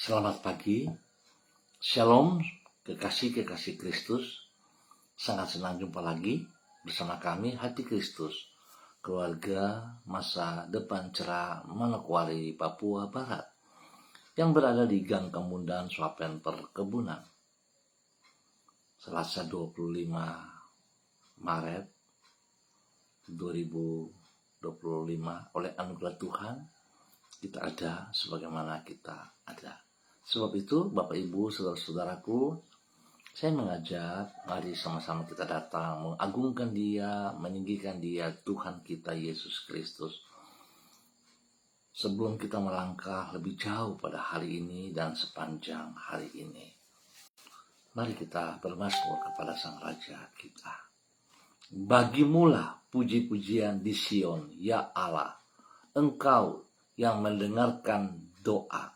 Selamat pagi, Shalom, kekasih-kekasih Kristus. Sangat senang jumpa lagi bersama kami, Hati Kristus, keluarga masa depan cerah Manokwari, Papua Barat, yang berada di Gang Kemundan, Swapen Perkebunan. Selasa 25 Maret 2025, oleh anugerah Tuhan, kita ada sebagaimana kita ada. Sebab itu, Bapak Ibu, saudara-saudaraku, saya mengajak, mari sama-sama kita datang, mengagungkan Dia, meninggikan Dia, Tuhan kita Yesus Kristus. Sebelum kita melangkah lebih jauh pada hari ini dan sepanjang hari ini, mari kita bermazmur kepada Sang Raja kita. Bagimulah puji-pujian di Sion, ya Allah, Engkau yang mendengarkan doa.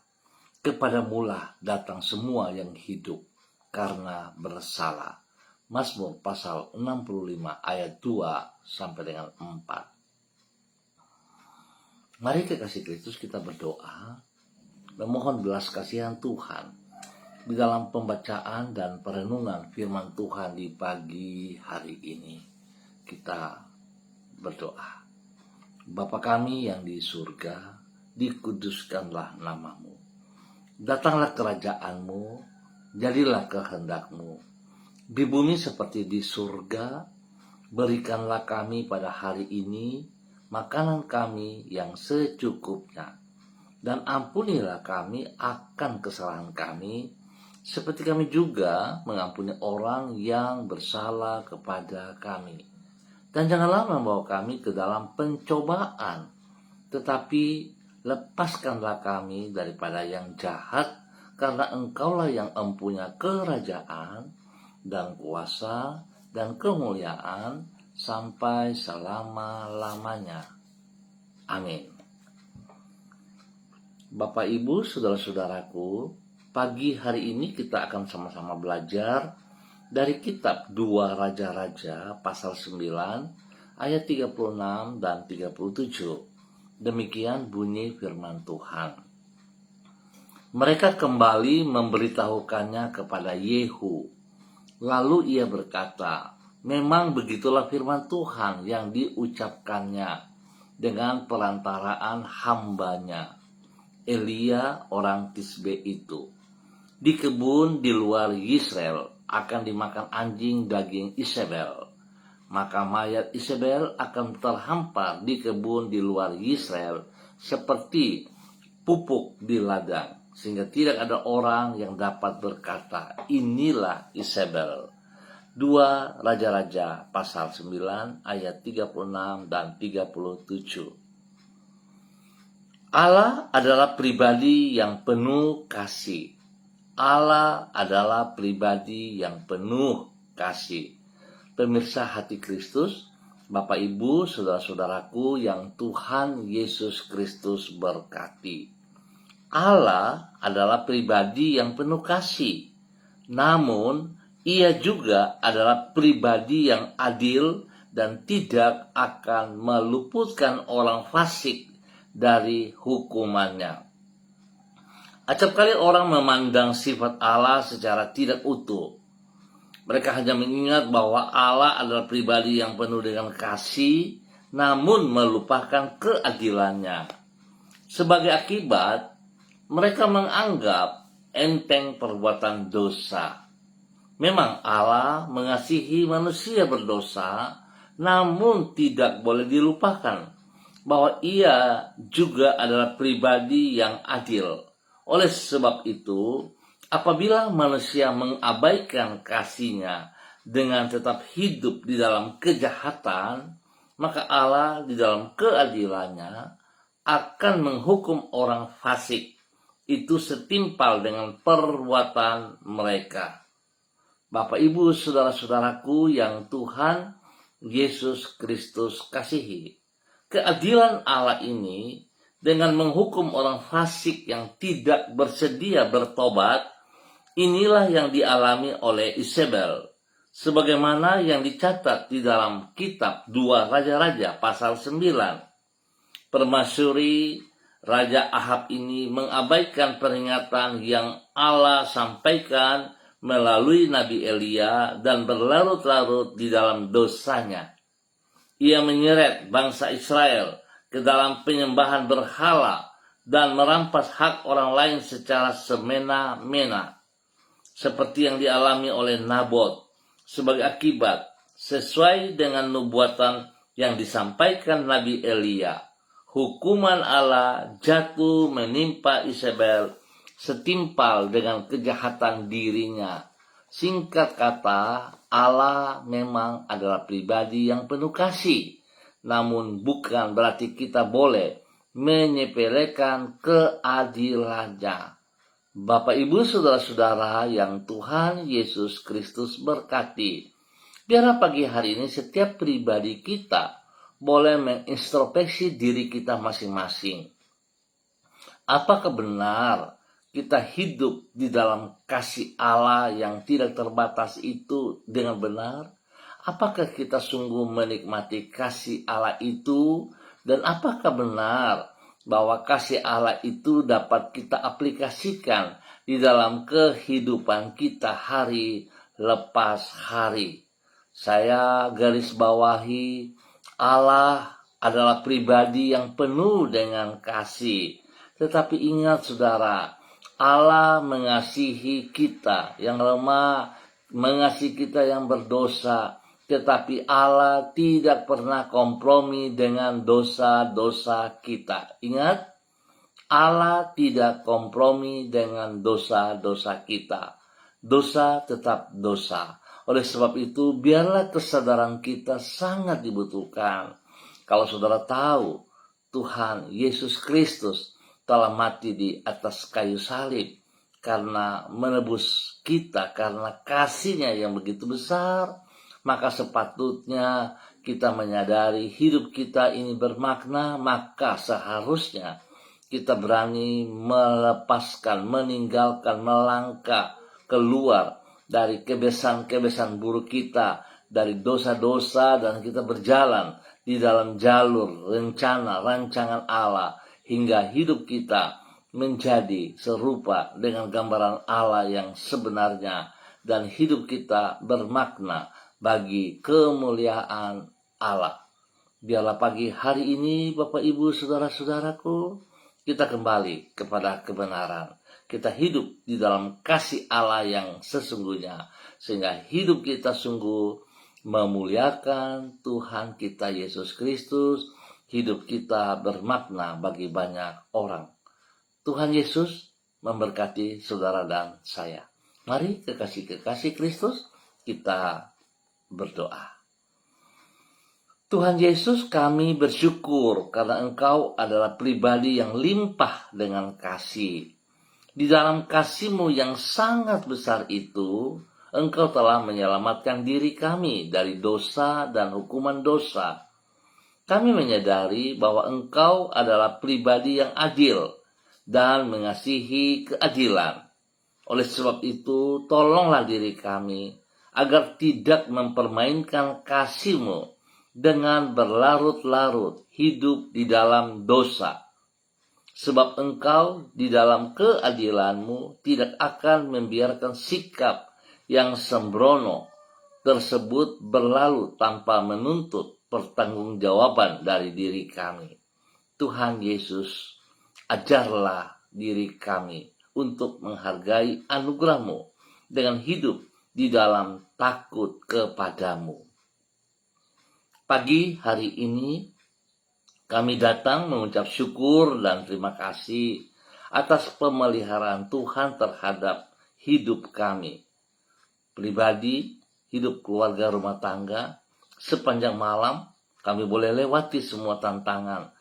Kepadamulah datang semua yang hidup karena bersalah. Mazmur pasal 65 ayat 2 sampai dengan 4. Mari kekasih Kristus kita berdoa, memohon belas kasihan Tuhan di dalam pembacaan dan perenungan firman Tuhan di pagi hari ini. Kita berdoa. Bapa kami yang di surga, dikuduskanlah namamu. Datanglah kerajaan-Mu, jadilah kehendak-Mu. Di bumi seperti di surga, berikanlah kami pada hari ini makanan kami yang secukupnya. Dan ampunilah kami akan kesalahan kami, seperti kami juga mengampuni orang yang bersalah kepada kami. Dan janganlah membawa kami ke dalam pencobaan, tetapi lepaskanlah kami daripada yang jahat, karena Engkaulah yang empunya kerajaan dan kuasa dan kemuliaan sampai selama-lamanya. Amin. Bapak, Ibu, saudara-saudaraku, pagi hari ini kita akan sama-sama belajar dari kitab 2 Raja-Raja pasal 9 ayat 36 dan 37. Demikian bunyi firman Tuhan. Mereka kembali memberitahukannya kepada Yehu. Lalu ia berkata, memang begitulah firman Tuhan yang diucapkannya dengan perantaraan hambanya, Elia orang Tisbe itu. Di kebun di luar Yisrael akan dimakan anjing daging Isabel. Maka mayat Isabel akan terhampar di kebun di luar Israel seperti pupuk di ladang, sehingga tidak ada orang yang dapat berkata, inilah Isabel. 2 Raja-Raja pasal 9 ayat 36 dan 37. Allah adalah pribadi yang penuh kasih. Allah adalah pribadi yang penuh kasih. Pemirsa Hati Kristus, Bapak Ibu, saudara-saudaraku yang Tuhan Yesus Kristus berkati. Allah adalah pribadi yang penuh kasih. Namun, Ia juga adalah pribadi yang adil dan tidak akan meluputkan orang fasik dari hukumannya. Acap kali orang memandang sifat Allah secara tidak utuh. Mereka hanya mengingat bahwa Allah adalah pribadi yang penuh dengan kasih, namun melupakan keadilannya. Sebagai akibat, mereka menganggap enteng perbuatan dosa. Memang Allah mengasihi manusia berdosa, namun tidak boleh dilupakan bahwa Ia juga adalah pribadi yang adil. Oleh sebab itu, apabila manusia mengabaikan kasih-Nya dengan tetap hidup di dalam kejahatan, maka Allah di dalam keadilannya akan menghukum orang fasik itu setimpal dengan perbuatan mereka. Bapak, Ibu, saudara-saudaraku yang Tuhan Yesus Kristus kasihi, keadilan Allah ini dengan menghukum orang fasik yang tidak bersedia bertobat, inilah yang dialami oleh Isabel, sebagaimana yang dicatat di dalam kitab 2 Raja-Raja pasal 9. Permasyuri Raja Ahab ini mengabaikan peringatan yang Allah sampaikan melalui Nabi Elia dan berlarut-larut di dalam dosanya. Ia menyeret bangsa Israel ke dalam penyembahan berhala dan merampas hak orang lain secara semena-mena, seperti yang dialami oleh Nabot. Sebagai akibat, sesuai dengan nubuatan yang disampaikan Nabi Elia, hukuman Allah jatuh menimpa Isabel setimpal dengan kejahatan dirinya. Singkat kata, Allah memang adalah pribadi yang penuh kasih. Namun bukan berarti kita boleh menyepelekan keadilannya. Bapak, Ibu, saudara-saudara yang Tuhan Yesus Kristus berkati, biarlah pagi hari ini setiap pribadi kita boleh mengintrospeksi diri kita masing-masing. Apakah benar kita hidup di dalam kasih Allah yang tidak terbatas itu dengan benar? Apakah kita sungguh menikmati kasih Allah itu? Dan apakah benar bahwa kasih Allah itu dapat kita aplikasikan di dalam kehidupan kita hari lepas hari? Saya garis bawahi, Allah adalah pribadi yang penuh dengan kasih. Tetapi ingat saudara, Allah mengasihi kita yang lemah, mengasihi kita yang berdosa. Tetapi Allah tidak pernah kompromi dengan dosa-dosa kita. Ingat, Allah tidak kompromi dengan dosa-dosa kita. Dosa tetap dosa. Oleh sebab itu, biarlah kesadaran kita sangat dibutuhkan. Kalau saudara tahu, Tuhan Yesus Kristus telah mati di atas kayu salib karena menebus kita, karena kasih-Nya yang begitu besar, maka sepatutnya kita menyadari hidup kita ini bermakna, maka seharusnya kita berani melepaskan, meninggalkan, melangkah keluar dari kebiasaan-kebiasaan buruk kita, dari dosa-dosa, dan kita berjalan di dalam jalur rencana, rancangan Allah, hingga hidup kita menjadi serupa dengan gambaran Allah yang sebenarnya, dan hidup kita bermakna bagi kemuliaan Allah. Biarlah pagi hari ini, Bapak, Ibu, saudara-saudaraku, kita kembali kepada kebenaran. Kita hidup di dalam kasih Allah yang sesungguhnya, sehingga hidup kita sungguh memuliakan Tuhan kita Yesus Kristus. Hidup kita bermakna bagi banyak orang. Tuhan Yesus memberkati saudara dan saya. Mari kekasih-kekasih Kristus, kita berdoa. Tuhan Yesus, kami bersyukur karena Engkau adalah pribadi yang limpah dengan kasih. Di dalam kasih-Mu yang sangat besar itu, Engkau telah menyelamatkan diri kami dari dosa dan hukuman dosa. Kami menyadari bahwa Engkau adalah pribadi yang adil dan mengasihi keadilan. Oleh sebab itu, tolonglah diri kami agar tidak mempermainkan kasih-Mu dengan berlarut-larut hidup di dalam dosa. Sebab Engkau di dalam keadilan-Mu tidak akan membiarkan sikap yang sembrono tersebut berlalu tanpa menuntut pertanggungjawaban dari diri kami. Tuhan Yesus, ajarlah diri kami untuk menghargai anugerah-Mu dengan hidup di dalam takut kepadamu. Pagi hari ini kami datang mengucap syukur dan terima kasih atas pemeliharaan Tuhan terhadap hidup kami pribadi, hidup keluarga rumah tangga. Sepanjang malam kami boleh lewati semua tantangan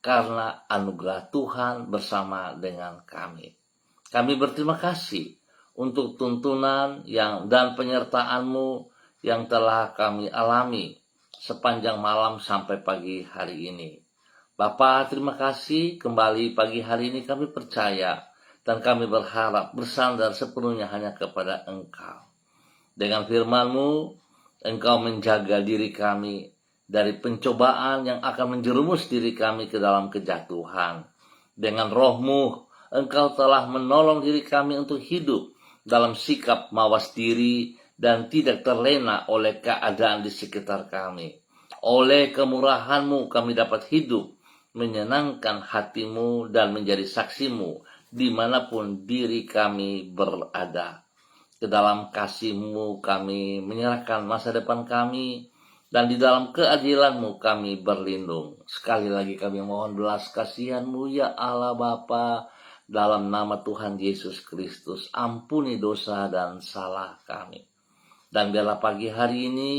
karena anugerah Tuhan bersama dengan kami. Kami berterima kasih untuk tuntunan dan penyertaan-Mu yang telah kami alami sepanjang malam sampai pagi hari ini. Bapa, terima kasih. Kembali pagi hari ini kami percaya dan kami berharap bersandar sepenuhnya hanya kepada Engkau. Dengan firman-Mu, Engkau menjaga diri kami dari pencobaan yang akan menjerumus diri kami ke dalam kejatuhan. Dengan roh-Mu, Engkau telah menolong diri kami untuk hidup dalam sikap mawas diri dan tidak terlena oleh keadaan di sekitar kami. Oleh kemurahan-Mu kami dapat hidup, menyenangkan hati-Mu dan menjadi saksi-Mu dimanapun diri kami berada. Ke dalam kasih-Mu kami menyerahkan masa depan kami, dan di dalam keadilan-Mu kami berlindung. Sekali lagi kami mohon belas kasihan-Mu ya Allah Bapa, dalam nama Tuhan Yesus Kristus, ampuni dosa dan salah kami. Dan biarlah pagi hari ini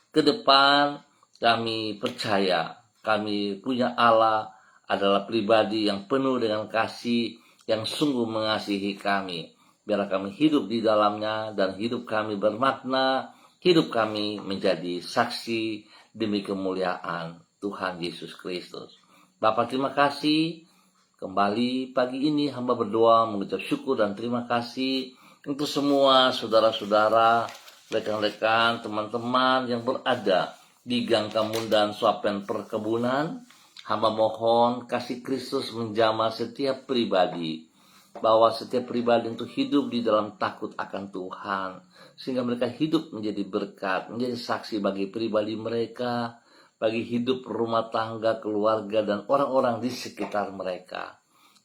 ke depan kami percaya kami punya Allah adalah pribadi yang penuh dengan kasih, yang sungguh mengasihi kami. Biarlah kami hidup di dalamnya dan hidup kami bermakna, hidup kami menjadi saksi demi kemuliaan Tuhan Yesus Kristus. Bapak terima kasih, kembali pagi ini hamba berdoa mengucap syukur dan terima kasih untuk semua saudara-saudara, rekan-rekan, teman-teman yang berada di Gang Kamundan Swapen Perkebunan. Hamba mohon kasih Kristus menjamah setiap pribadi, bahwa setiap pribadi untuk hidup di dalam takut akan Tuhan, sehingga mereka hidup menjadi berkat, menjadi saksi bagi pribadi mereka, bagi hidup rumah tangga, keluarga, dan orang-orang di sekitar mereka.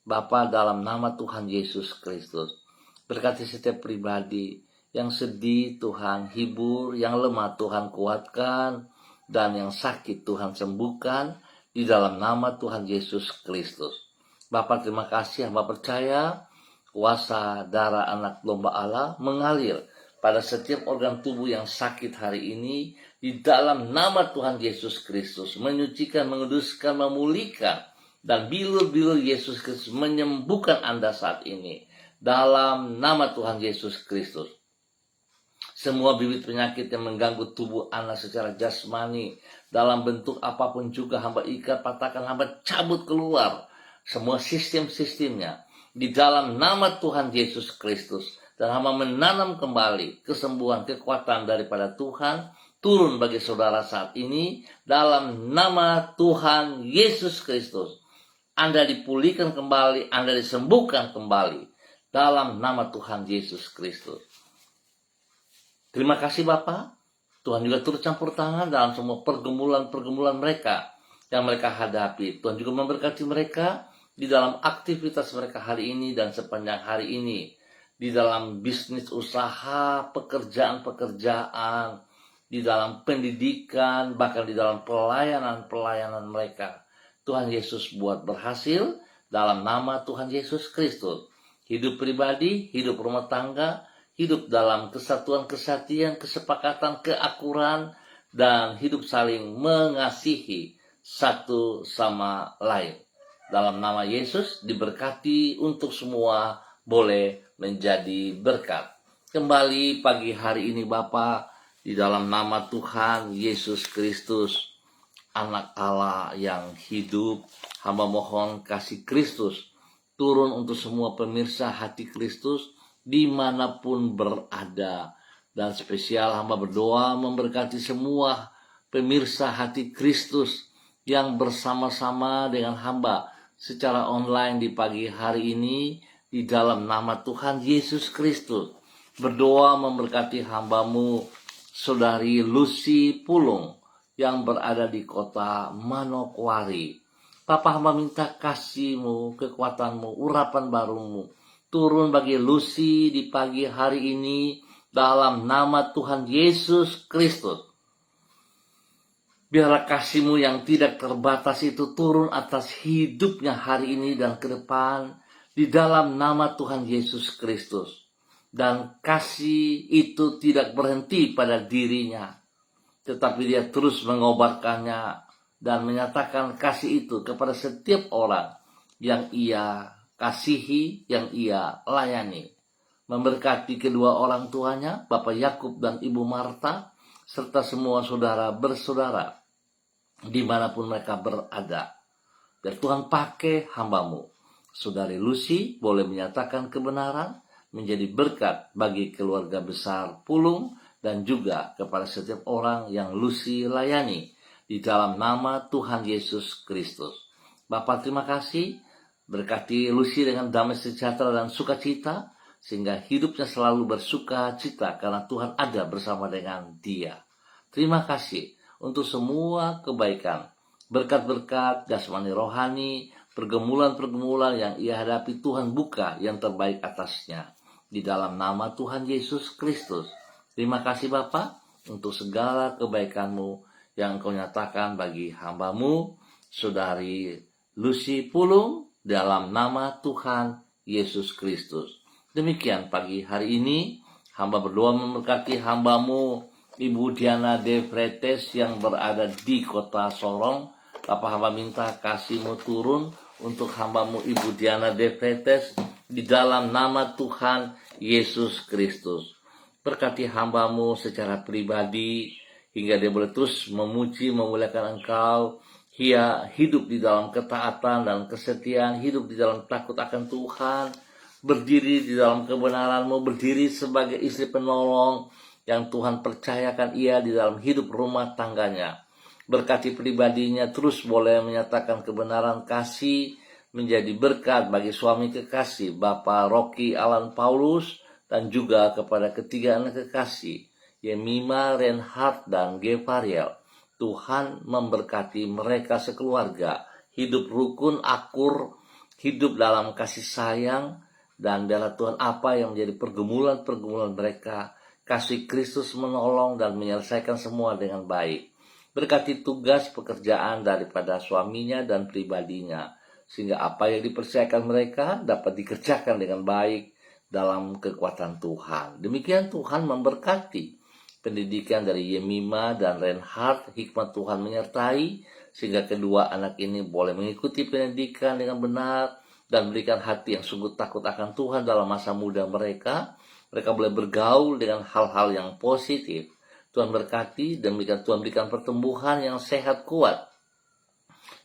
Bapa, dalam nama Tuhan Yesus Kristus, berkati setiap pribadi yang sedih Tuhan hibur, yang lemah Tuhan kuatkan, dan yang sakit Tuhan sembuhkan di dalam nama Tuhan Yesus Kristus. Bapak terima kasih, hamba percaya kuasa darah anak domba Allah mengalir pada setiap organ tubuh yang sakit hari ini di dalam nama Tuhan Yesus Kristus, menyucikan, menguduskan, memulihkan, dan bilur-bilur Yesus Kristus menyembuhkan Anda saat ini dalam nama Tuhan Yesus Kristus. Semua bibit penyakit yang mengganggu tubuh Anda secara jasmani dalam bentuk apapun juga hamba ikat, patahkan, hamba cabut keluar semua sistem-sistemnya di dalam nama Tuhan Yesus Kristus, dan hamba menanam kembali kesembuhan, kekuatan daripada Tuhan turun bagi saudara saat ini dalam nama Tuhan Yesus Kristus. Anda dipulihkan kembali, Anda disembuhkan kembali dalam nama Tuhan Yesus Kristus. Terima kasih Bapak. Tuhan juga turut campur tangan dalam semua pergumulan-pergumulan mereka yang mereka hadapi. Tuhan juga memberkati mereka di dalam aktivitas mereka hari ini dan sepanjang hari ini, di dalam bisnis usaha, pekerjaan-pekerjaan, di dalam pendidikan, bahkan di dalam pelayanan-pelayanan mereka. Tuhan Yesus buat berhasil dalam nama Tuhan Yesus Kristus. Hidup pribadi, hidup rumah tangga, hidup dalam kesatuan, kesatian, kesepakatan, keakuran, dan hidup saling mengasihi satu sama lain. Dalam nama Yesus diberkati untuk semua boleh menjadi berkat. Kembali pagi hari ini Bapa, di dalam nama Tuhan Yesus Kristus, Anak Allah yang hidup, hamba mohon kasih Kristus turun untuk semua pemirsa hati Kristus dimanapun berada. Dan spesial hamba berdoa memberkati semua pemirsa hati Kristus yang bersama-sama dengan hamba secara online di pagi hari ini di dalam nama Tuhan Yesus Kristus. Berdoa memberkati hambamu Saudari Lucy Pulung yang berada di kota Manokwari. Papa, hamba minta kasih-Mu, kekuatan-Mu, urapan baru-Mu turun bagi Lucy di pagi hari ini dalam nama Tuhan Yesus Kristus. Biarlah kasih-Mu yang tidak terbatas itu turun atas hidupnya hari ini dan ke depan di dalam nama Tuhan Yesus Kristus. Dan kasih itu tidak berhenti pada dirinya, tetapi dia terus mengobarkannya dan menyatakan kasih itu kepada setiap orang yang ia kasihi, yang ia layani. Memberkati kedua orang tuanya, Bapak Yakub dan Ibu Marta, serta semua saudara bersaudara dimanapun mereka berada. Biar Tuhan pakai hamba-Mu Saudari Lucy boleh menyatakan kebenaran, menjadi berkat bagi keluarga besar Pulung dan juga kepada setiap orang yang Lucy layani di dalam nama Tuhan Yesus Kristus. Bapak terima kasih, Berkati Lucy dengan damai sejahtera dan sukacita, sehingga hidupnya selalu bersuka cita karena Tuhan ada bersama dengan dia. Terima kasih untuk semua kebaikan, berkat-berkat jasmani rohani, pergumulan-pergumulan yang ia hadapi, Tuhan buka yang terbaik atasnya. Di dalam nama Tuhan Yesus Kristus. Terima kasih Bapa untuk segala kebaikan-Mu yang Engkau nyatakan bagi hamba-Mu, Saudari Lucy Pulung, dalam nama Tuhan Yesus Kristus. Demikian pagi hari ini, hamba berdoa memberkati hamba-Mu, Ibu Diana De Fretes yang berada di kota Sorong. Bapak hamba minta kasih-Mu turun untuk hamba-Mu Ibu Diana De Fretes di dalam nama Tuhan Yesus Kristus. Berkati hamba-Mu secara pribadi, hingga dia boleh terus memuji, memuliakan Engkau. Ia hidup di dalam ketaatan dan kesetiaan, hidup di dalam takut akan Tuhan, berdiri di dalam kebenaran-Mu, berdiri sebagai istri penolong yang Tuhan percayakan ia di dalam hidup rumah tangganya. Berkati pribadinya terus boleh menyatakan kebenaran kasih, menjadi berkat bagi suami kekasih, Bapak Rocky Alan Paulus, dan juga kepada ketiga anak kekasih, Yemima, Reinhard, dan Gevariel. Tuhan memberkati mereka sekeluarga, hidup rukun, akur, hidup dalam kasih sayang, dan biarlah Tuhan apa yang menjadi pergumulan-pergumulan mereka, kasih Kristus menolong dan menyelesaikan semua dengan baik. Berkati tugas pekerjaan daripada suaminya dan pribadinya, sehingga apa yang dipercayakan mereka dapat dikerjakan dengan baik dalam kekuatan Tuhan. Demikian Tuhan memberkati pendidikan dari Yemima dan Reinhard, hikmat Tuhan menyertai, sehingga kedua anak ini boleh mengikuti pendidikan dengan benar dan berikan hati yang sungguh takut akan Tuhan dalam masa muda mereka. Mereka boleh bergaul dengan hal-hal yang positif. Tuhan berkati dan Tuhan berikan pertumbuhan yang sehat kuat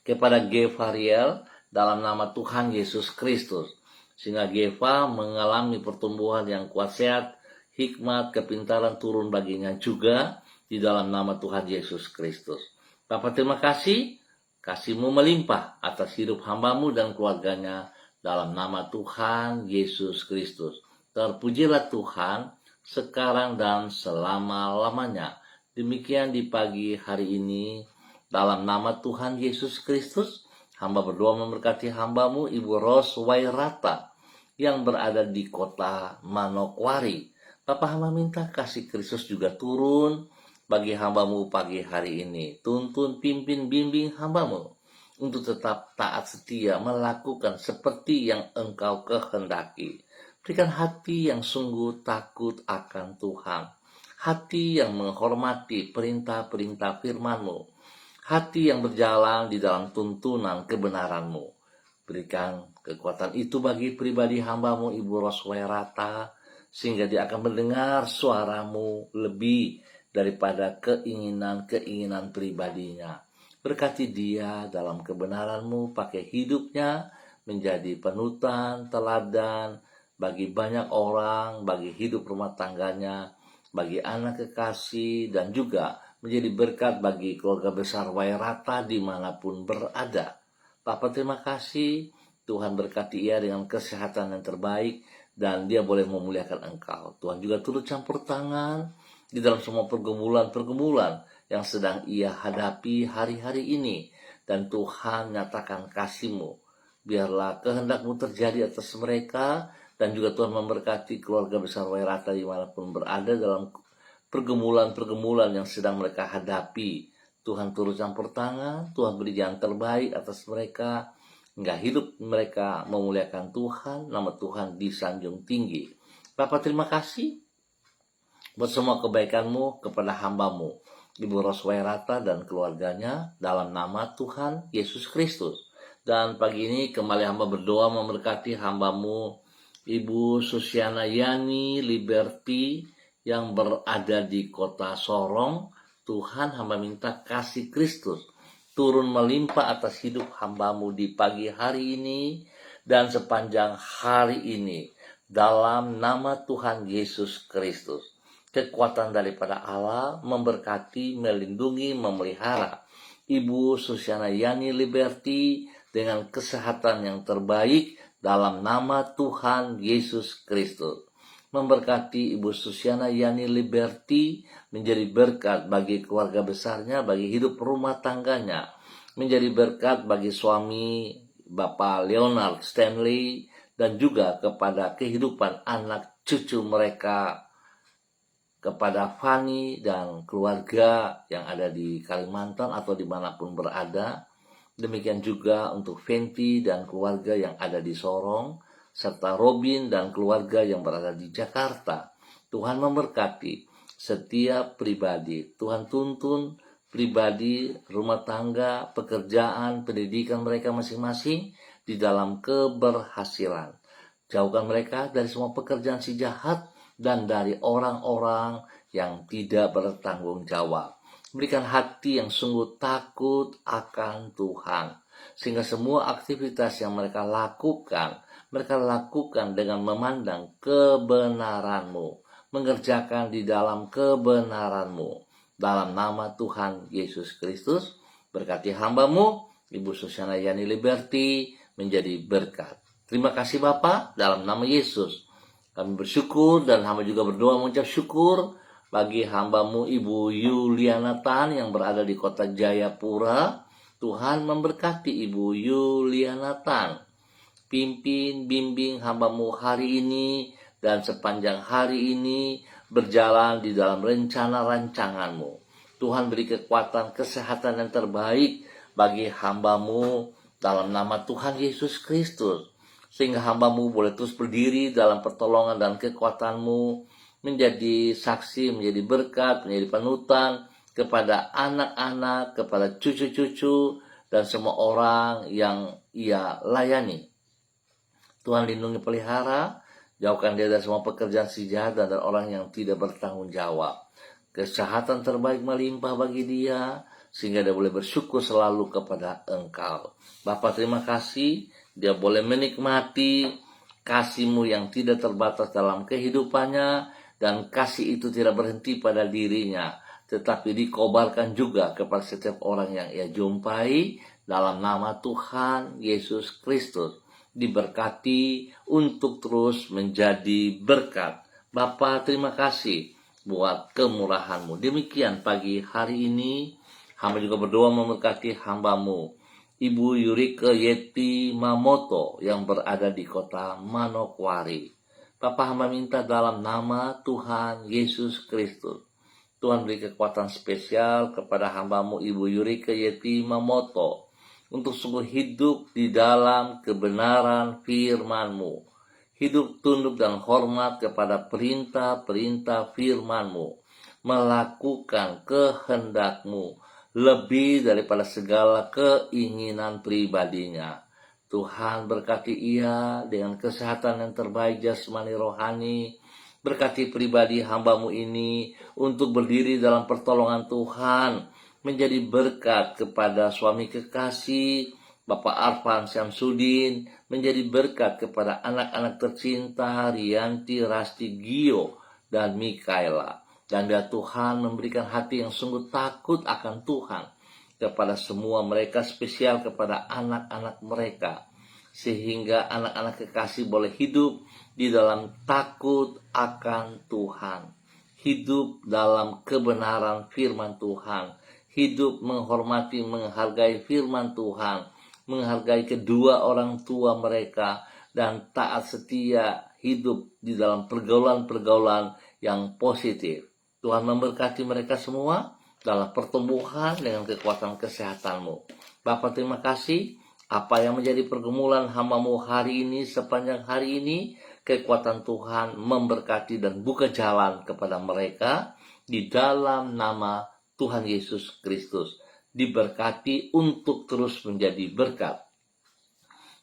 kepada Gevariel dalam nama Tuhan Yesus Kristus, sehingga Geva mengalami pertumbuhan yang kuat sehat, hikmat, kepintaran turun baginya juga di dalam nama Tuhan Yesus Kristus. Bapak terima kasih, kasih-Mu melimpah atas hidup hamba-Mu dan keluarganya dalam nama Tuhan Yesus Kristus. Terpujilah Tuhan sekarang dan selama-lamanya. Demikian di pagi hari ini, dalam nama Tuhan Yesus Kristus, hamba berdoa memberkati hamba-Mu Ibu Ros Wairata yang berada di kota Manokwari. Bapak hamba minta kasih Kristus juga turun bagi hamba-Mu pagi hari ini. Tuntun, pimpin, bimbing hamba-Mu untuk tetap taat setia melakukan seperti yang Engkau kehendaki. Berikan hati yang sungguh takut akan Tuhan, hati yang menghormati perintah-perintah firman-Mu, hati yang berjalan di dalam tuntunan kebenaran-Mu. Berikan kekuatan itu bagi pribadi hamba-Mu Ibu Ros Wairata, sehingga dia akan mendengar suara-Mu lebih daripada keinginan-keinginan pribadinya. Berkati dia dalam kebenaran-Mu, pakai hidupnya menjadi panutan, teladan bagi banyak orang, bagi hidup rumah tangganya, bagi anak kekasih, dan juga menjadi berkat bagi keluarga besar Wairata dimanapun berada. Bapak terima kasih, Tuhan berkati ia dengan kesehatan yang terbaik, dan dia boleh memuliakan Engkau. Tuhan juga turut campur tangan di dalam semua pergumulan-pergumulan yang sedang ia hadapi hari-hari ini. Dan Tuhan nyatakan kasih-Mu. Biarlah kehendak-Mu terjadi atas mereka, dan juga Tuhan memberkati keluarga besar Wairata dimanapun berada dalam pergumulan-pergumulan yang sedang mereka hadapi. Tuhan turut campur tangan, Tuhan beri yang terbaik atas mereka, hingga hidup mereka memuliakan Tuhan, nama Tuhan disanjung tinggi. Bapak terima kasih buat semua kebaikan-Mu kepada hamba-Mu Ibu Ros Wairata dan keluarganya dalam nama Tuhan Yesus Kristus. Dan pagi ini kembali hamba berdoa memberkati hamba-Mu Ibu Susiana Yani Liberty yang berada di kota Sorong. Tuhan hamba minta kasih Kristus turun melimpah atas hidup hamba-Mu di pagi hari ini dan sepanjang hari ini dalam nama Tuhan Yesus Kristus. Kekuatan daripada Allah memberkati, melindungi, memelihara Ibu Susiana Yani Liberty dengan kesehatan yang terbaik dalam nama Tuhan Yesus Kristus. Memberkati Ibu Susiana Yani Liberty menjadi berkat bagi keluarga besarnya, bagi hidup rumah tangganya, menjadi berkat bagi suami Bapak Leonard Stanley, dan juga kepada kehidupan anak cucu mereka, kepada Fanny dan keluarga yang ada di Kalimantan atau dimanapun berada. Demikian juga untuk Fenty dan keluarga yang ada di Sorong, serta Robin dan keluarga yang berada di Jakarta. Tuhan memberkati setiap pribadi. Tuhan tuntun pribadi, rumah tangga, pekerjaan, pendidikan mereka masing-masing di dalam keberhasilan. Jauhkan mereka dari semua pekerjaan si jahat dan dari orang-orang yang tidak bertanggung jawab. Berikan hati yang sungguh takut akan Tuhan, sehingga semua aktivitas yang mereka lakukan dengan memandang kebenaran-Mu, mengerjakan di dalam kebenaran-Mu. Dalam nama Tuhan Yesus Kristus, berkati hamba-Mu, Ibu Susiana Yani Liberty, menjadi berkat. Terima kasih Bapa, dalam nama Yesus. Kami bersyukur dan hamba juga berdoa mengucap syukur bagi hamba-Mu Ibu Yuliana Tan yang berada di kota Jayapura. Tuhan memberkati Ibu Yuliana Tan. Pimpin, bimbing hamba-Mu hari ini dan sepanjang hari ini berjalan di dalam rencana rancangan-Mu. Tuhan beri kekuatan, kesehatan yang terbaik bagi hamba-Mu dalam nama Tuhan Yesus Kristus. Sehingga hamba-Mu boleh terus berdiri dalam pertolongan dan kekuatan-Mu, menjadi saksi, menjadi berkat, menjadi panutan kepada anak-anak, kepada cucu-cucu, dan semua orang yang Ia layani. Tuhan lindungi pelihara, jauhkan dia dari semua pekerjaan si jahat dan dari orang yang tidak bertanggung jawab. Kesehatan terbaik melimpah bagi dia, sehingga dia boleh bersyukur selalu kepada Engkau. Bapa, terima kasih, dia boleh menikmati kasih-Mu yang tidak terbatas dalam kehidupannya, dan kasih itu tidak berhenti pada dirinya, tetapi dikobarkan juga kepada setiap orang yang ia jumpai dalam nama Tuhan Yesus Kristus. Diberkati untuk terus menjadi berkat. Bapa, terima kasih buat kemurahan-Mu. Demikian pagi hari ini, hamba juga berdoa memberkati hamba-Mu Ibu Yurike Yeti Mamoto yang berada di kota Manokwari. Bapak, hamba minta dalam nama Tuhan Yesus Kristus, Tuhan beri kekuatan spesial kepada hamba-Mu Ibu Yurike Yeti Mamoto untuk sungguh hidup di dalam kebenaran firman-Mu, hidup tunduk dan hormat kepada perintah-perintah firman-Mu, melakukan kehendak-Mu lebih daripada segala keinginan pribadinya. Tuhan berkati ia dengan kesehatan yang terbaik jasmani rohani. Berkati pribadi hamba-Mu ini untuk berdiri dalam pertolongan Tuhan, menjadi berkat kepada suami kekasih Bapak Arfan Syamsuddin, menjadi berkat kepada anak-anak tercinta Rianti, Rasti, Gio, dan Mikaela. Dan biar Tuhan memberikan hati yang sungguh takut akan Tuhan kepada semua mereka, spesial kepada anak-anak mereka, sehingga anak-anak kekasih boleh hidup di dalam takut akan Tuhan, hidup dalam kebenaran firman Tuhan, hidup menghormati, menghargai firman Tuhan, menghargai kedua orang tua mereka, dan taat setia hidup di dalam pergaulan-pergaulan yang positif. Tuhan memberkati mereka semua dalam pertumbuhan dengan kekuatan kesehatan-Mu. Bapa, terima kasih apa yang menjadi pergumulan hamba-Mu hari ini, sepanjang hari ini, kekuatan Tuhan memberkati dan buka jalan kepada mereka di dalam nama Tuhan Yesus Kristus. Diberkati untuk terus menjadi berkat.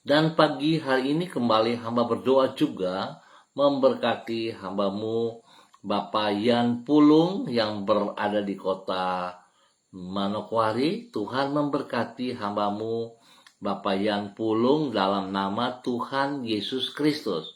Dan pagi hari ini kembali hamba berdoa juga memberkati hamba-Mu Bapak Yan Pulung yang berada di kota Manokwari. Tuhan memberkati hamba-Mu Bapak Yan Pulung dalam nama Tuhan Yesus Kristus.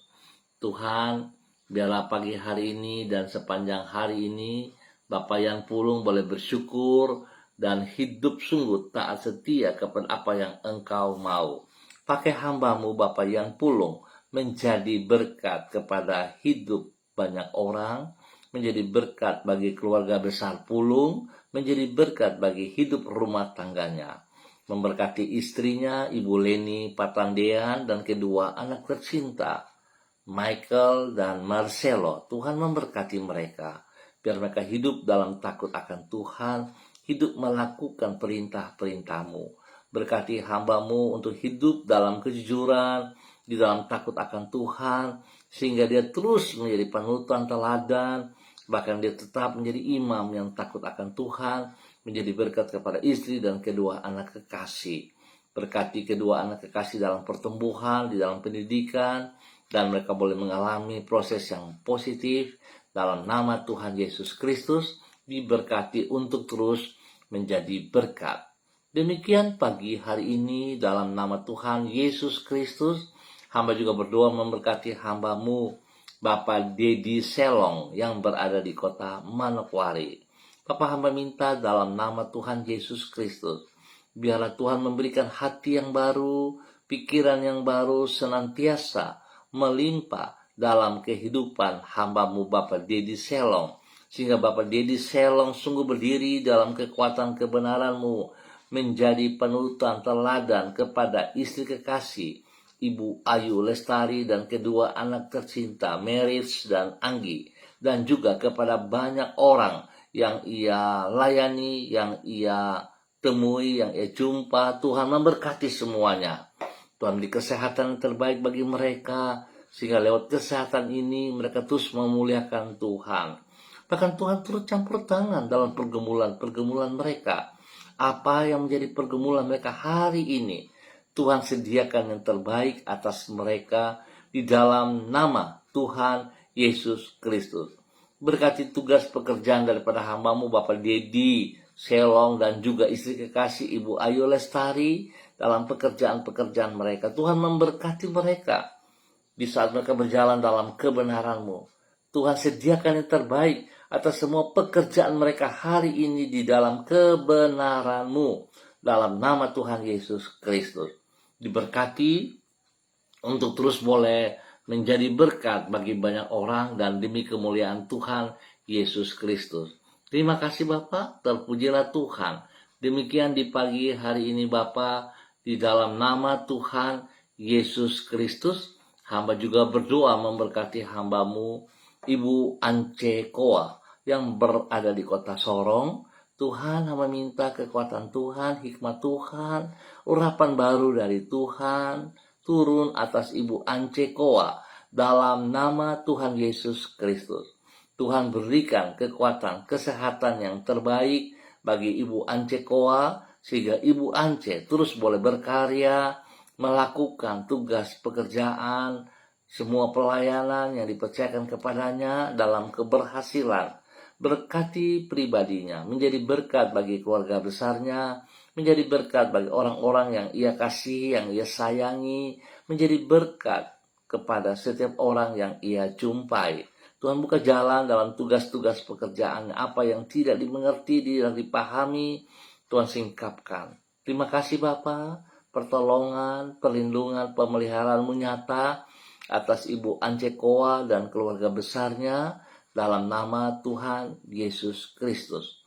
Tuhan, biarlah pagi hari ini dan sepanjang hari ini Bapak Yan Pulung boleh bersyukur dan hidup sungguh taat setia kepada apa yang Engkau mau. Pakai hamba-Mu Bapa yang pulung menjadi berkat kepada hidup banyak orang, menjadi berkat bagi keluarga besar pulung, menjadi berkat bagi hidup rumah tangganya. Memberkati istrinya, Ibu Leni Patandean, dan kedua anak tercinta, Michael dan Marcelo. Tuhan memberkati mereka, biar mereka hidup dalam takut akan Tuhan, hidup melakukan perintah-perintah-Mu. Berkati hamba-Mu untuk hidup dalam kejujuran, di dalam takut akan Tuhan, sehingga dia terus menjadi panutan teladan, bahkan dia tetap menjadi imam yang takut akan Tuhan, menjadi berkat kepada istri dan kedua anak kekasih. Berkati kedua anak kekasih dalam pertumbuhan, di dalam pendidikan, dan mereka boleh mengalami proses yang positif. Dalam nama Tuhan Yesus Kristus, diberkati untuk terus menjadi berkat. Demikian pagi hari ini dalam nama Tuhan Yesus Kristus, hamba juga berdoa memberkati hamba-Mu, Bapak Dedi Selong yang berada di kota Manokwari. Bapak hamba minta dalam nama Tuhan Yesus Kristus, biarlah Tuhan memberikan hati yang baru, pikiran yang baru senantiasa melimpah dalam kehidupan hamba-Mu Bapak Dedi Selong, sehingga Bapak Dedi Selong sungguh berdiri dalam kekuatan kebenaran-Mu, menjadi panutan teladan kepada istri kekasih, Ibu Ayu Lestari, dan kedua anak tercinta, Meris dan Anggi, dan juga kepada banyak orang yang ia layani, yang ia temui, yang ia jumpa. Tuhan memberkati semuanya. Tuhan beri kesehatan yang terbaik bagi mereka, sehingga lewat kesehatan ini mereka terus memuliakan Tuhan. Bahkan Tuhan turut campur tangan dalam pergumulan-pergumulan mereka. Apa yang menjadi pergumulan mereka hari ini, Tuhan sediakan yang terbaik atas mereka di dalam nama Tuhan Yesus Kristus. Berkati tugas pekerjaan daripada hamba-Mu Bapak Dedi Selong dan juga istri kekasih Ibu Ayu Lestari dalam pekerjaan-pekerjaan mereka. Tuhan memberkati mereka di saat mereka berjalan dalam kebenaran-Mu. Tuhan sediakan yang terbaik atas semua pekerjaan mereka hari ini di dalam kebenaran-Mu. Dalam nama Tuhan Yesus Kristus. Diberkati untuk terus boleh menjadi berkat bagi banyak orang dan demi kemuliaan Tuhan Yesus Kristus. Terima kasih Bapak, terpujilah Tuhan. Demikian di pagi hari ini Bapak, di dalam nama Tuhan Yesus Kristus, hamba juga berdoa memberkati hamba-Mu Ibu Ance Koa yang berada di kota Sorong. Tuhan, hamba minta kekuatan Tuhan, hikmat Tuhan, urapan baru dari Tuhan turun atas Ibu Ance Koa dalam nama Tuhan Yesus Kristus. Tuhan berikan kekuatan, kesehatan yang terbaik bagi Ibu Ance Koa, sehingga Ibu Ance terus boleh berkarya, melakukan tugas pekerjaan, semua pelayanan yang dipercayakan kepadanya dalam keberhasilan. Berkati pribadinya, menjadi berkat bagi keluarga besarnya, menjadi berkat bagi orang-orang yang ia kasihi, yang ia sayangi, menjadi berkat kepada setiap orang yang ia jumpai. Tuhan buka jalan dalam tugas-tugas pekerjaannya, apa yang tidak dimengerti, tidak dipahami, Tuhan singkapkan. Terima kasih Bapa, pertolongan, perlindungan, pemeliharaan-Mu nyata atas Ibu Ance Koa dan keluarga besarnya, dalam nama Tuhan Yesus Kristus.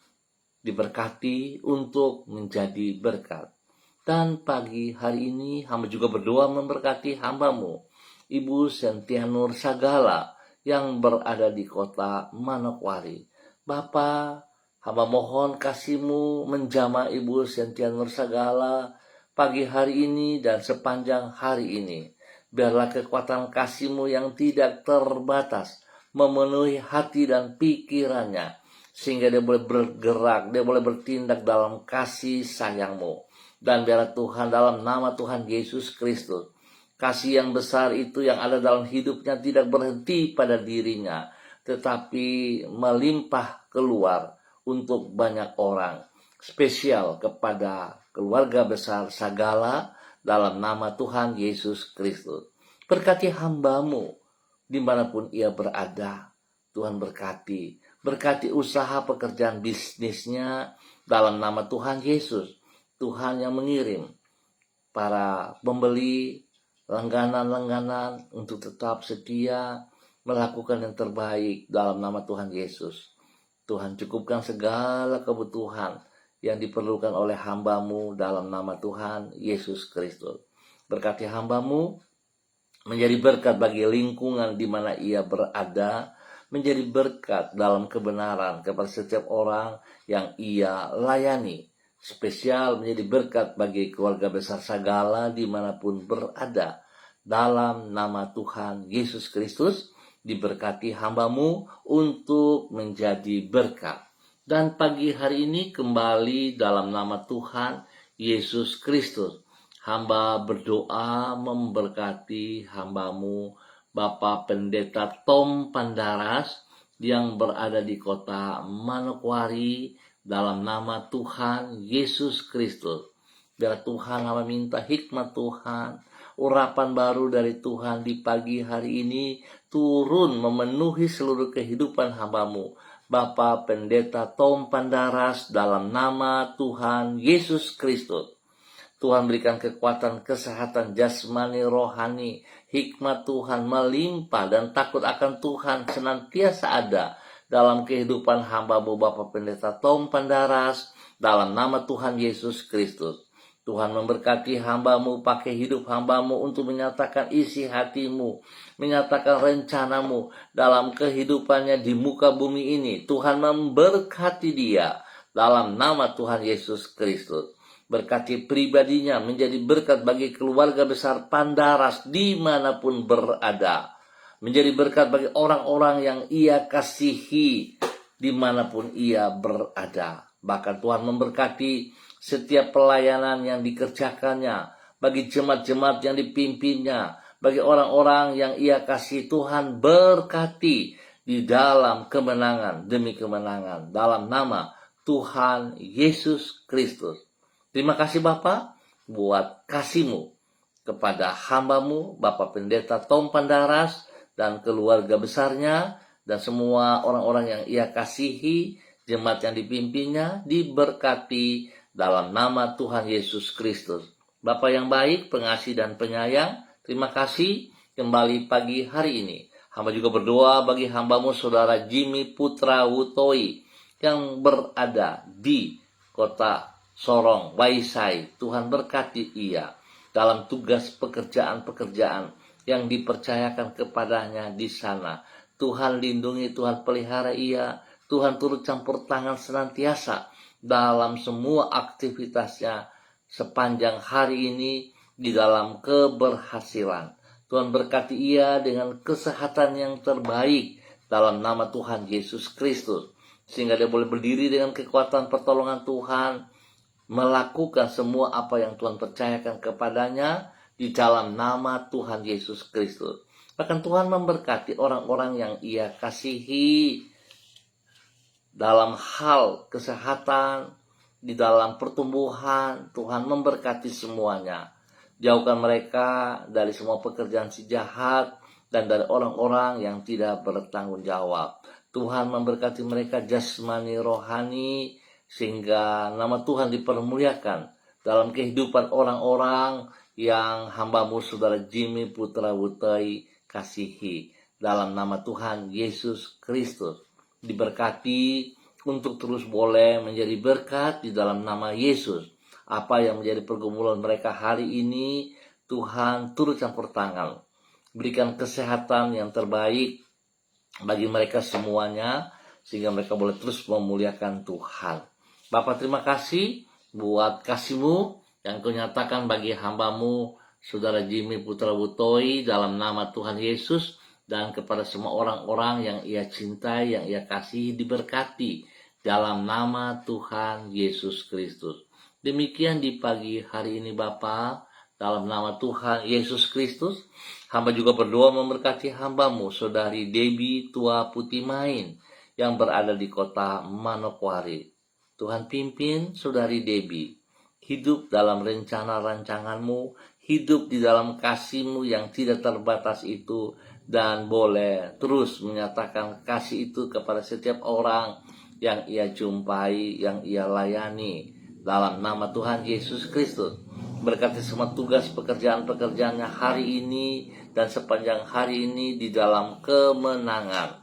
Diberkati untuk menjadi berkat. Dan pagi hari ini hamba juga berdoa memberkati hamba-Mu Ibu Sentianur Sagala yang berada di kota Manokwari. Bapa, hamba mohon kasih-Mu menjamah Ibu Sentianur Sagala pagi hari ini dan sepanjang hari ini. Biarlah kekuatan kasih-Mu yang tidak terbatas memenuhi hati dan pikirannya, sehingga dia boleh bergerak, dia boleh bertindak dalam kasih sayang-Mu. Dan biarlah Tuhan, dalam nama Tuhan Yesus Kristus, kasih yang besar itu yang ada dalam hidupnya tidak berhenti pada dirinya, tetapi melimpah keluar untuk banyak orang. Spesial kepada keluarga besar Sagala dalam nama Tuhan Yesus Kristus. Berkati hamba-Mu dimanapun ia berada. Tuhan berkati usaha pekerjaan bisnisnya dalam nama Tuhan Yesus. Tuhan yang mengirim para pembeli langganan-langganan untuk tetap setia melakukan yang terbaik dalam nama Tuhan Yesus. Tuhan cukupkan segala kebutuhan yang diperlukan oleh hamba-Mu dalam nama Tuhan Yesus Kristus. Berkati hamba-Mu menjadi berkat bagi lingkungan di mana ia berada, menjadi berkat dalam kebenaran kepada setiap orang yang ia layani. Spesial menjadi berkat bagi keluarga besar Sagala dimanapun berada. Dalam nama Tuhan Yesus Kristus, diberkati hamba-Mu untuk menjadi berkat. Dan pagi hari ini kembali dalam nama Tuhan Yesus Kristus, hamba berdoa memberkati hamba-Mu Bapak Pendeta Tom Pandaras yang berada di kota Manokwari. Dalam nama Tuhan Yesus Kristus, biar Tuhan meminta hikmat Tuhan, urapan baru dari Tuhan di pagi hari ini turun memenuhi seluruh kehidupan hamba-Mu Bapak Pendeta Tom Pandaras dalam nama Tuhan Yesus Kristus. Tuhan berikan kekuatan, kesehatan jasmani, rohani, hikmat Tuhan melimpah dan takut akan Tuhan senantiasa ada dalam kehidupan hamba-Mu Bapak Pendeta Tom Pandaras dalam nama Tuhan Yesus Kristus. Tuhan memberkati hamba-Mu, pakai hidup hamba-Mu untuk menyatakan isi hati-Mu, menyatakan rencana-Mu dalam kehidupannya di muka bumi ini. Tuhan memberkati dia dalam nama Tuhan Yesus Kristus. Berkati pribadinya menjadi berkat bagi keluarga besar Pandaras dimanapun berada. Menjadi berkat bagi orang-orang yang ia kasihi dimanapun ia berada. Bahkan Tuhan memberkati setiap pelayanan yang dikerjakannya, bagi jemaat-jemaat yang dipimpinnya, bagi orang-orang yang ia kasih. Tuhan berkati di dalam kemenangan demi kemenangan dalam nama Tuhan Yesus Kristus. Terima kasih Bapa buat kasih-Mu kepada hamba-Mu Bapak Pendeta Tom Pandaras dan keluarga besarnya, dan semua orang-orang yang ia kasihi, jemaat yang dipimpinnya, diberkati dalam nama Tuhan Yesus Kristus. Bapa yang baik, pengasih dan penyayang, terima kasih kembali pagi hari ini. Hamba juga berdoa bagi hamba-Mu Saudara Jimmy Putra Wutoi yang berada di kota Sorong, Waisai. Tuhan berkati ia dalam tugas pekerjaan-pekerjaan yang dipercayakan kepadanya di sana. Tuhan lindungi, Tuhan pelihara ia, Tuhan turut campur tangan senantiasa dalam semua aktivitasnya sepanjang hari ini di dalam keberhasilan. Tuhan berkati ia dengan kesehatan yang terbaik dalam nama Tuhan Yesus Kristus, sehingga dia boleh berdiri dengan kekuatan pertolongan Tuhan, melakukan semua apa yang Tuhan percayakan kepadanya di dalam nama Tuhan Yesus Kristus. Bahkan Tuhan memberkati orang-orang yang ia kasihi dalam hal kesehatan, di dalam pertumbuhan. Tuhan memberkati semuanya. Jauhkan mereka dari semua pekerjaan si jahat dan dari orang-orang yang tidak bertanggung jawab. Tuhan memberkati mereka jasmani, rohani, sehingga nama Tuhan dipermuliakan dalam kehidupan orang-orang yang hamba-Mu Saudara Jimmy Putra Wutoi kasihi. Dalam nama Tuhan Yesus Kristus, diberkati untuk terus boleh menjadi berkat di dalam nama Yesus. Apa yang menjadi pergumulan mereka hari ini, Tuhan turut campur tangan. Berikan kesehatan yang terbaik bagi mereka semuanya, sehingga mereka boleh terus memuliakan Tuhan. Bapa, terima kasih buat kasih-Mu yang Kau nyatakan bagi hamba-Mu Saudara Jimmy Putra Wutoi dalam nama Tuhan Yesus, dan kepada semua orang-orang yang ia cintai, yang ia kasih, diberkati dalam nama Tuhan Yesus Kristus. Demikian di pagi hari ini Bapa, dalam nama Tuhan Yesus Kristus, hamba juga berdoa memberkati hamba-Mu Saudari Debbie Tua Putih Main yang berada di kota Manokwari. Tuhan pimpin Saudari Debbie hidup dalam rencana-rancangan-Mu, hidup di dalam kasih-Mu yang tidak terbatas itu, dan boleh terus menyatakan kasih itu kepada setiap orang yang ia jumpai, yang ia layani. Dalam nama Tuhan Yesus Kristus, berkati semua tugas pekerjaan-pekerjaannya hari ini dan sepanjang hari ini di dalam kemenangan.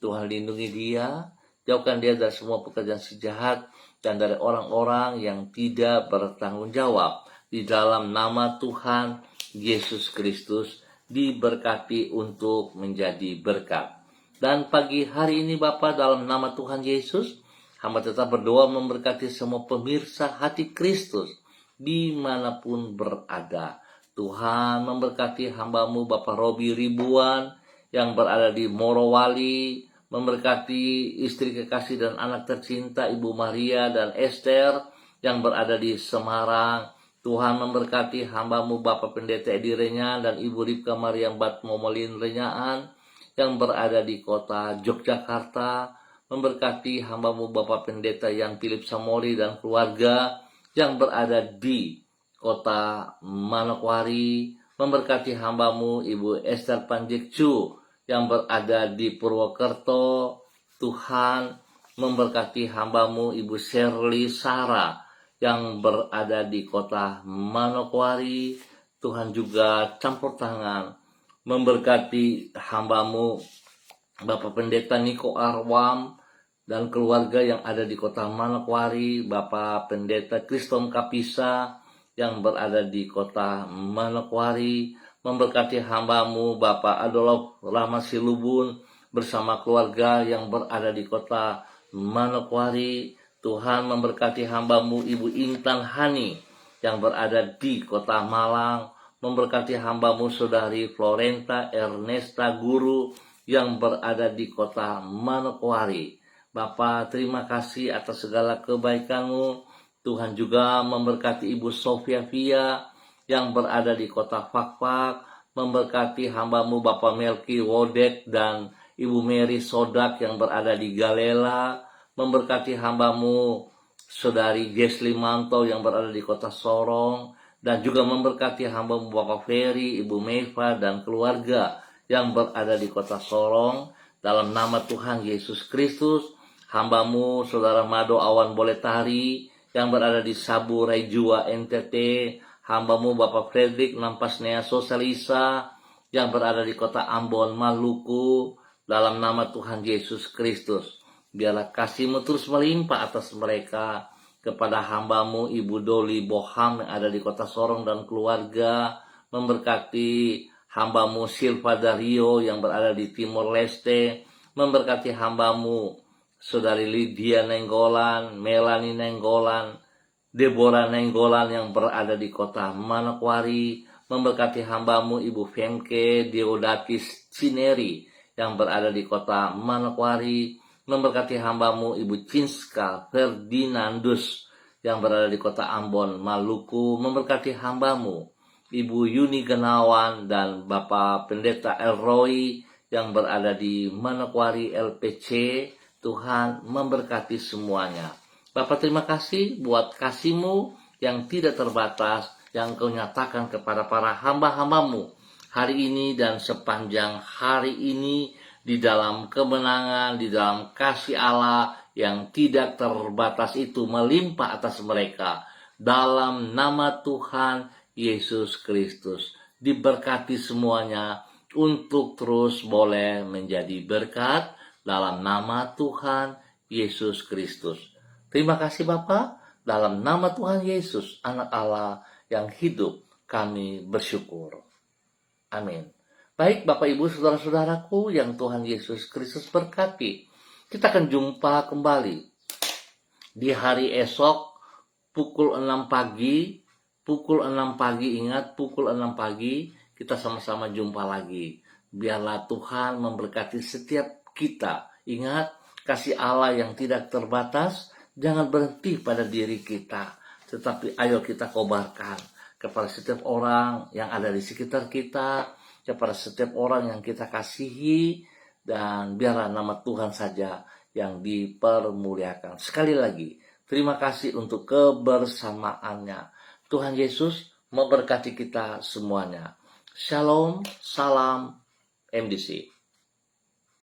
Tuhan lindungi dia, jauhkan dia dari semua pekerjaan sejahat dan dari orang-orang yang tidak bertanggung jawab. Di dalam nama Tuhan Yesus Kristus, diberkati untuk menjadi berkat. Dan pagi hari ini Bapa, dalam nama Tuhan Yesus, hamba tetap berdoa memberkati semua pemirsa hati Kristus dimanapun berada. Tuhan memberkati hamba-Mu Bapak Robi Ribuan yang berada di Morowali, memberkati istri kekasih dan anak tercinta Ibu Maria dan Esther yang berada di Semarang. Tuhan memberkati hamba-Mu Bapak Pendeta Edi Renyan dan Ibu Ripka Mariam Batmomolin Renyaan yang berada di kota Yogyakarta, memberkati hamba-Mu Bapak Pendeta yang Philip Samori dan keluarga yang berada di kota Manokwari, memberkati hamba-Mu Ibu Esther Panjekcu yang berada di Purwokerto. Tuhan memberkati hamba-Mu Ibu Shirley Sarah yang berada di kota Manokwari. Tuhan juga campur tangan memberkati hamba-Mu Bapak Pendeta Niko Arwam dan keluarga yang ada di kota Manokwari, Bapak Pendeta Kristom Kapisa yang berada di kota Manokwari, memberkati hamba-Mu Bapak Adolf Ramasilubun bersama keluarga yang berada di kota Manokwari. Tuhan memberkati hamba-Mu Ibu Intan Hani yang berada di kota Malang, memberkati hamba-Mu Saudari Florenta Ernesta Guru yang berada di kota Manokwari. Bapa, terima kasih atas segala kebaikan-Mu. Tuhan juga memberkati Ibu Sofia Via yang berada di kota Fakfak, memberkati hamba-Mu Bapak Melki Wodek dan Ibu Mary Sodak yang berada di Galela, memberkati hamba-Mu Saudari Jesli Manto yang berada di kota Sorong, dan juga memberkati hamba-Mu Bapak Ferry, Ibu Meva dan keluarga yang berada di kota Sorong. Dalam nama Tuhan Yesus Kristus, hamba-Mu Saudara Mado Awan Boletari yang berada di Sabu Raijua NTT, hamba-Mu Bapak Fredrik Nampasnea Sosalisa yang berada di kota Ambon Maluku. Dalam nama Tuhan Yesus Kristus, biarlah kasih-Mu terus melimpah atas mereka. Kepada hamba-Mu Ibu Doli Boham yang ada di kota Sorong dan keluarga, memberkati hamba-Mu Silva Dario yang berada di Timor Leste, memberkati hamba-Mu Saudari Lydia Nenggolan, Melanie Nenggolan, Deborah Nenggolan yang berada di kota Manokwari, memberkati hamba-Mu Ibu Femke Deodatis Cineri yang berada di kota Manokwari, memberkati hamba-Mu Ibu Cinska Ferdinandus yang berada di kota Ambon, Maluku, memberkati hamba-Mu Ibu Yuni Genawan dan Bapak Pendeta Elroy yang berada di Manokwari LPC. Tuhan memberkati semuanya. Bapak, terima kasih buat kasih-Mu yang tidak terbatas yang Kau nyatakan kepada para hamba-hamba-Mu hari ini dan sepanjang hari ini, di dalam kemenangan, di dalam kasih Allah yang tidak terbatas itu melimpah atas mereka. Dalam nama Tuhan Yesus Kristus, diberkati semuanya untuk terus boleh menjadi berkat dalam nama Tuhan Yesus Kristus. Terima kasih Bapa, dalam nama Tuhan Yesus, Anak Allah yang hidup, kami bersyukur. Amin. Baik Bapak Ibu Saudara-saudaraku yang Tuhan Yesus Kristus berkati, kita akan jumpa kembali di hari esok pukul 6 pagi. Pukul 6 pagi, ingat pukul 6 pagi kita sama-sama jumpa lagi. Biarlah Tuhan memberkati setiap kita. Ingat, kasih Allah yang tidak terbatas jangan berhenti pada diri kita, tetapi ayo kita kobarkan kepada setiap orang yang ada di sekitar kita, kepada setiap orang yang kita kasihi, dan biarlah nama Tuhan saja yang dipermuliakan. Sekali lagi, terima kasih untuk kebersamaannya. Tuhan Yesus memberkati kita semuanya. Shalom, salam MDC.